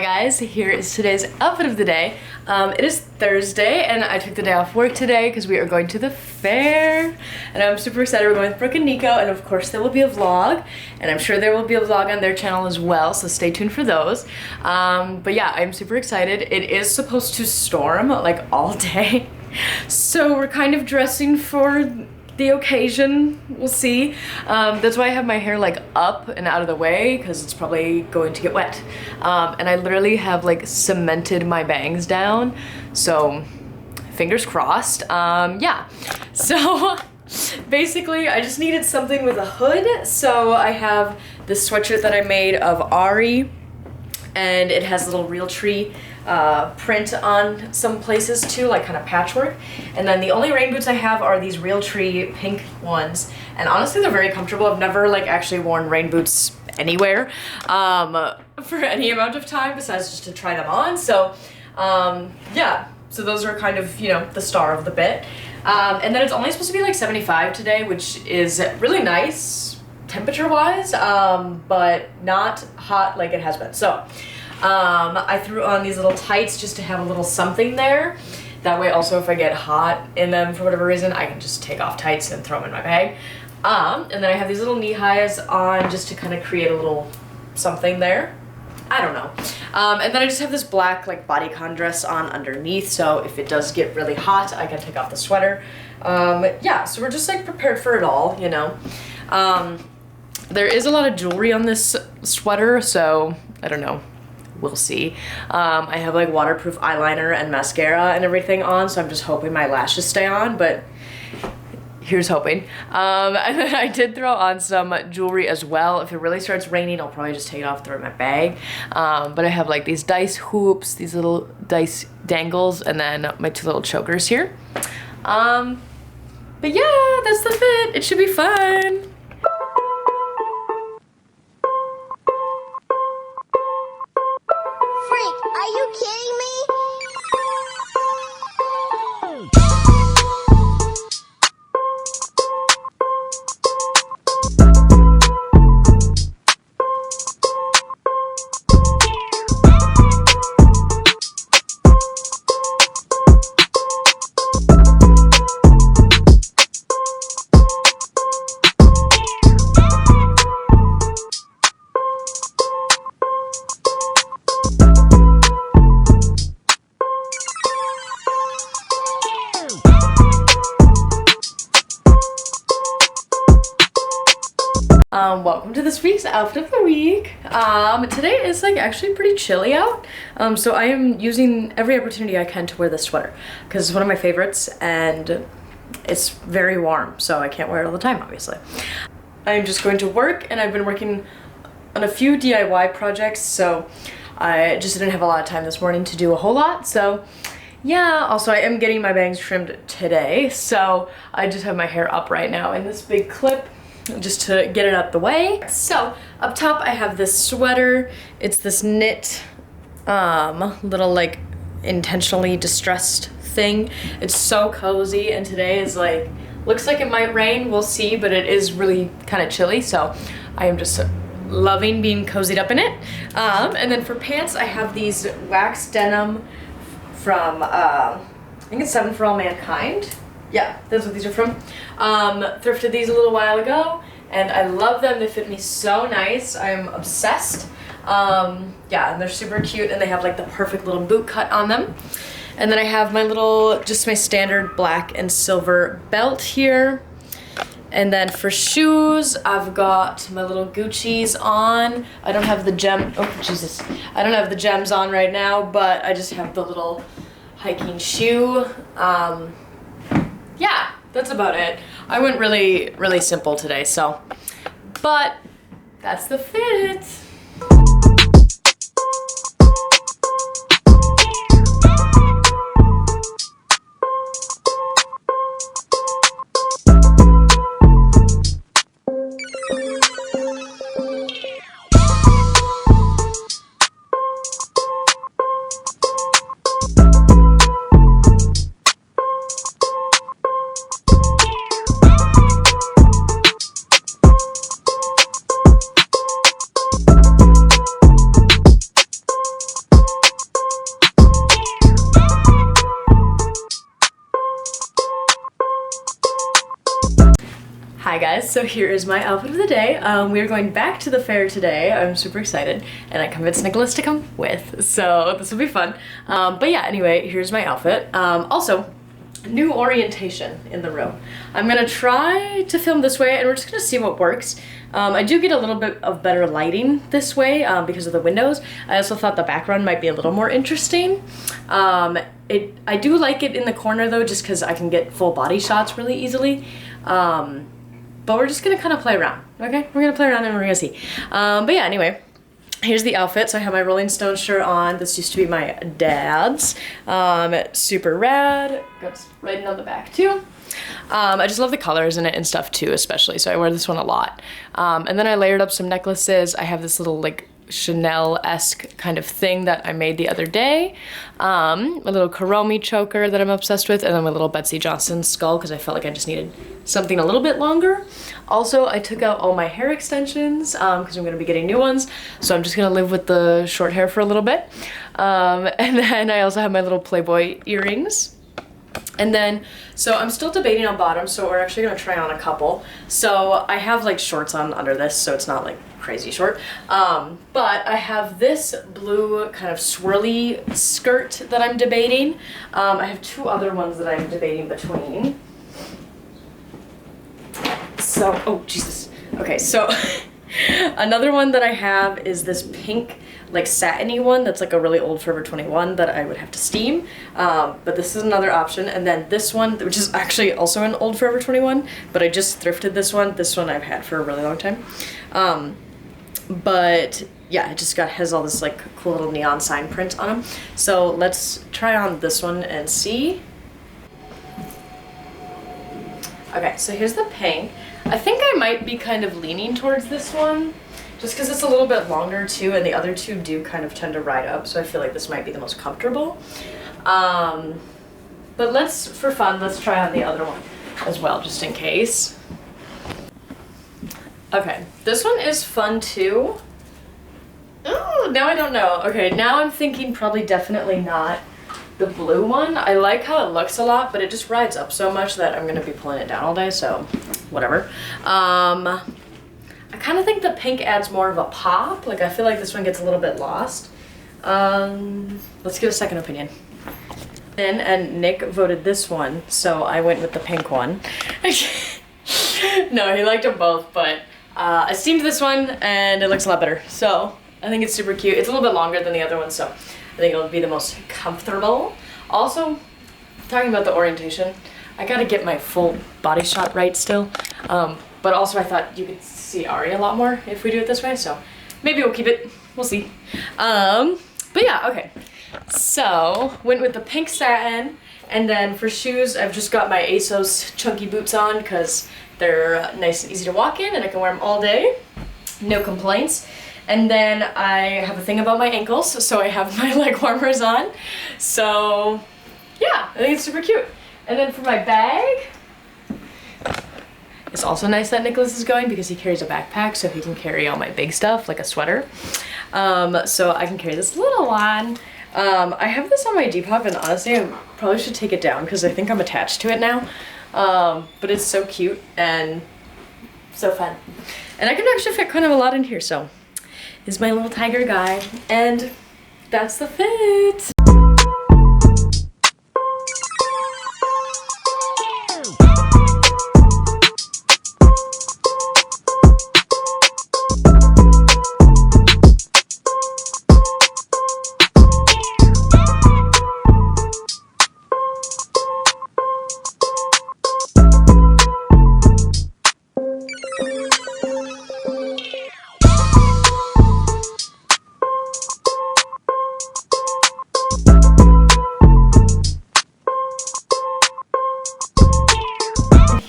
Guys, here is today's outfit of the day. It is Thursday and I took the day off work today because we are going to the fair and I'm super excited. We're going with Brooke and Nico, and of course there will be a vlog, and I'm sure there will be a vlog on their channel as well, so stay tuned for those. But yeah, I'm super excited. It is supposed to storm like all day, so we're kind of dressing for the occasion. We'll see. That's why I have my hair like up and out of the way, because it's probably going to get wet. And I literally have like cemented my bangs down, so fingers crossed. Yeah, so basically I just needed something with a hood, so I have this sweatshirt that I made of Ari, and it has a little real tree print on some places too, like kind of patchwork. And then the only rain boots I have are these real tree pink ones, and honestly they're very comfortable. I've never like actually worn rain boots anywhere for any amount of time besides just to try them on. So yeah, so those are kind of, you know, the star of the bit. And then it's only supposed to be like 75 today, which is really nice temperature wise, but not hot like it has been. So I threw on these little tights just to have a little something there. That way also if I get hot in them for whatever reason, I can just take off tights and throw them in my bag. And then I have these little knee highs on just to kind of create a little something there. I don't know. And then I just have this black like bodycon dress on underneath, so if it does get really hot, I can take off the sweater. Yeah, so we're just like prepared for it all, you know. There is a lot of jewelry on this sweater, so I don't know. We'll see. I have like waterproof eyeliner and mascara and everything on, so I'm just hoping my lashes stay on, but here's hoping. And then I did throw on some jewelry as well. If it really starts raining, I'll probably just take it off, throw it in my bag. But I have like these dice hoops, these little dice dangles, and then my two little chokers here. But yeah, that's the fit. It should be fun. Are you kidding me? Welcome to this week's outfit of the week. Today is like actually pretty chilly out, so I am using every opportunity I can to wear this sweater because it's one of my favorites and it's very warm, so I can't wear it all the time, obviously. I'm just going to work, and I've been working on a few DIY projects, so I just didn't have a lot of time this morning to do a whole lot. So yeah, also I am getting my bangs trimmed today, so I just have my hair up right now in this big clip just to get it out the way. So up top I have this sweater. It's this knit little like intentionally distressed thing. It's so cozy, and today is like, looks like it might rain, we'll see, but it is really kind of chilly, so I am just loving being cozied up in it. And then for pants I have these wax denim from I think it's 7 for All Mankind. Yeah, that's what these are from. Thrifted these a little while ago, and I love them. They fit me so nice. I'm obsessed. Yeah, and they're super cute, and they have like the perfect little boot cut on them. And then I have my little, just my standard black and silver belt here. And then for shoes, I've got my little Gucci's on. I don't have the oh Jesus. I don't have the gems on right now, but I just have the little hiking shoe. Yeah, that's about it. I went really simple today, so, but that's the fit. guys, so here is my outfit of the day. We are going back to the fair today. I'm super excited, and I convinced Nicholas to come with, so this will be fun. But yeah, anyway, here's my outfit. Also, new orientation in the room. I'm gonna try to film this way, and we're just gonna see what works. I do get a little bit of better lighting this way because of the windows. I also thought the background might be a little more interesting. I do like it in the corner though, just because I can get full body shots really easily. But we're just gonna kind of play around, okay? We're gonna play around and we're gonna see. But yeah, anyway, here's the outfit. So I have my Rolling Stone shirt on. This used to be my dad's. Super rad. Got writing on the back too. I just love the colors in it and stuff too, especially. So I wear this one a lot. And then I layered up some necklaces. I have this little like Chanel-esque kind of thing that I made the other day. A little Kuromi choker that I'm obsessed with, and then my little Betsy Johnson skull because I felt like I just needed something a little bit longer. Also, I took out all my hair extensions because I'm going to be getting new ones, so I'm just going to live with the short hair for a little bit. And then I also have my little Playboy earrings. And then, so I'm still debating on bottoms, so we're actually gonna try on a couple. So I have like shorts on under this, so it's not like crazy short. But I have this blue kind of swirly skirt that I'm debating. I have two other ones that I'm debating between. So, oh Jesus. Okay, so another one that I have is this pink like satiny one that's like a really old Forever 21 that I would have to steam, but this is another option. And then this one, which is actually also an old Forever 21, but I just thrifted this one. This one I've had for a really long time. But yeah, it just has all this like cool little neon sign print on them. So let's try on this one and see. Okay, so here's the pink. I think I might be kind of leaning towards this one, just because it's a little bit longer too, and the other two do kind of tend to ride up, so I feel like this might be the most comfortable. But let's, for fun, let's try on the other one as well, just in case. Okay, this one is fun too. Oh, now I don't know. Okay, now I'm thinking probably definitely not the blue one. I like how it looks a lot, but it just rides up so much that I'm gonna be pulling it down all day, so whatever. I kind of think the pink adds more of a pop. Like, I feel like this one gets a little bit lost. Let's get a second opinion. And Nick voted this one, so I went with the pink one. No, he liked them both, but I steamed this one and it looks a lot better. So I think it's super cute. It's a little bit longer than the other one, so I think it'll be the most comfortable. Also, talking about the orientation, I gotta get my full body shot right still. But also I thought you could see Ari a lot more if we do it this way, so maybe we'll keep it. We'll see. But yeah, okay. So, went with the pink satin, and then for shoes, I've just got my ASOS chunky boots on because they're nice and easy to walk in, and I can wear them all day. No complaints. And then I have a thing about my ankles, so I have my leg warmers on. So, yeah, I think it's super cute. And then for my bag, it's also nice that Nicholas is going because he carries a backpack, so he can carry all my big stuff, like a sweater. So I can carry this little one. I have this on my Depop, and honestly, I probably should take it down because I think I'm attached to it now. But it's so cute and so fun. And I can actually fit kind of a lot in here, so it's my little tiger guy. And that's the fit.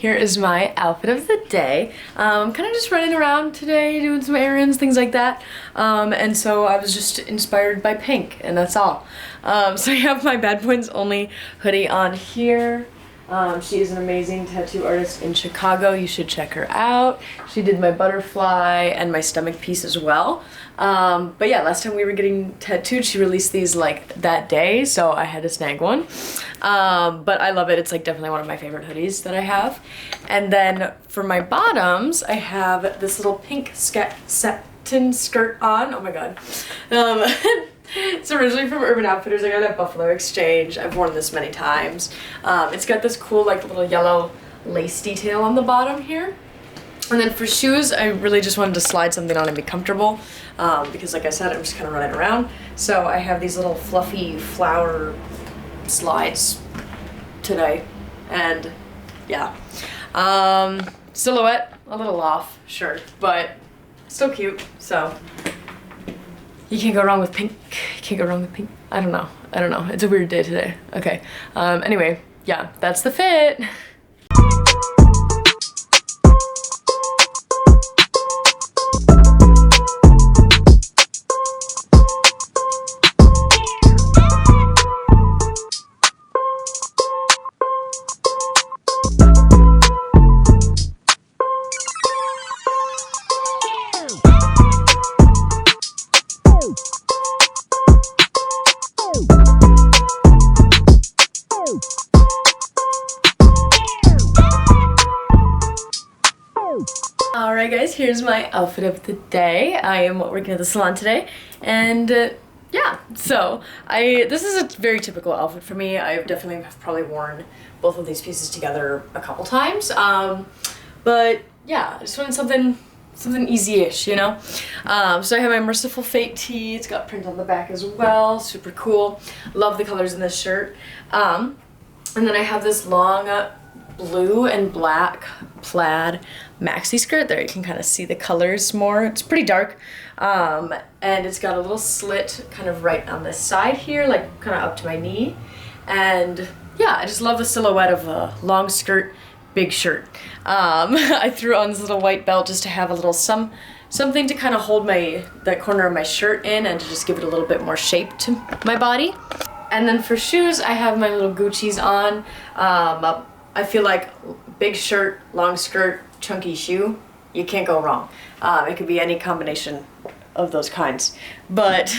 Here is my outfit of the day. I'm kind of just running around today, doing some errands, things like that. And so I was just inspired by pink, and that's all. So I have my Bad Points Only hoodie on here. She is an amazing tattoo artist in Chicago. You should check her out. She did my butterfly and my stomach piece as well. But yeah, last time we were getting tattooed, she released these like that day, so I had to snag one. But I love it. It's like definitely one of my favorite hoodies that I have. And then for my bottoms, I have this little pink satin skirt on. Oh my god. It's originally from Urban Outfitters. I got it at Buffalo Exchange. I've worn this many times. It's got this cool like little yellow lace detail on the bottom here. And then for shoes, I really just wanted to slide something on and be comfortable because like I said, I'm just kind of running around. So I have these little fluffy flower slides today. And yeah, silhouette, a little off, sure, but still cute, so. You can't go wrong with pink. You can't go wrong with pink. I don't know. It's a weird day today. Okay. Anyway, yeah, that's the fit. Alright guys, here's my outfit of the day. I am working at the salon today, and yeah, so this is a very typical outfit for me. I definitely have probably worn both of these pieces together a couple times, but yeah, I just wanted something easy-ish, you know? So I have my Merciful Fate tee. It's got print on the back as well, super cool. Love the colors in this shirt. And then I have this long blue and black plaid maxi skirt. There you can kind of see the colors more. It's pretty dark, and it's got a little slit kind of right on this side here, like kind of up to my knee. And yeah, I just love the silhouette of a long skirt, big shirt. I threw on this little white belt just to have a little something to kind of hold that corner of my shirt in and to just give it a little bit more shape to my body. And then for shoes, I have my little Gucci's on. I feel like big shirt, long skirt, chunky shoe, you can't go wrong. It could be any combination of those kinds. But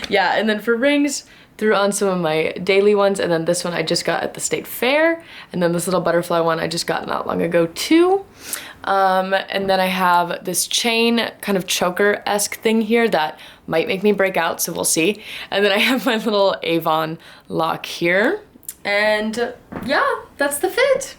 yeah, and then for rings, threw on some of my daily ones, and then this one I just got at the state fair, and then this little butterfly one I just got not long ago too. And then I have this chain kind of choker-esque thing here that might make me break out, so we'll see. And then I have my little Avon lock here. And yeah, that's the fit.